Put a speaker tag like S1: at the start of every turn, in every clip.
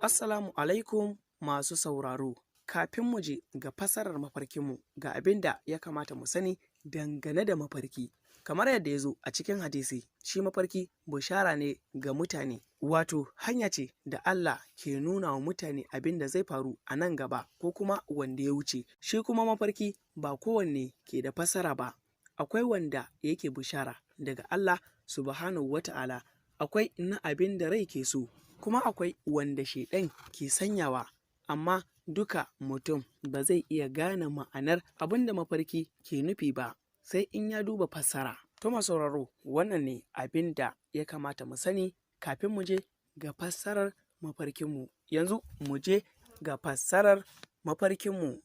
S1: Assalamu alaikum masu sauraro. Kafin mu je ga fasarar mafarkinmu ga abin da ya kamata mu sani dangane da mafarki. Kamar yadda ya zo a cikin hadisi, shi mafarki bushara ne ga mutane, wato hanya ce da Allah ke nuna wa mutane abin da zai faru a nan gaba ko kuma wanda ya wuce. Shi kuma mafarki ba kowanne ke da fasara ba, akwai wanda yake bushara daga Allah subhanahu wata'ala, akwai na abin da rai ke so, kuma akwai wanda shaiɗan ke sanyawa, amma duka mutum ba zai iya gane ma'anar abin da mafarki ke nufi ba sai in ya duba fassara. To sauraro, wannan ne abin da ya kamata mu sani kafin mu je ga fassarar mafarkinmu. Yanzu mu je ga fassarar mafarkinmu.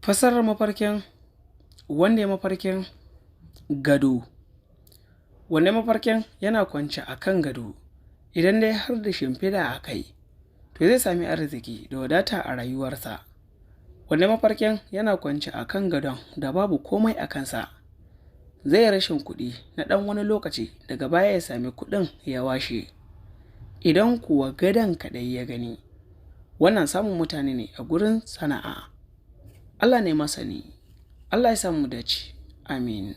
S1: Fassarar mafarkin wanda ya mafarkin gado. Wanda mafarkin yana kwance a kan gado, idan dai har da shimfiɗa a kai, to zai sami arziki da wadata a rayuwarsa. Wanda mafarkin yana kwance a kan gadon da babu komai a kansa, zai rashin kuɗi na ɗan wani lokaci, daga baya ya sami kuɗin ya washe. Idan kuwa gadon kaɗai ya gani, wannan samun mutane ne a gurin sana'a. Allah ne masani. Allah ya samu dace. Amin.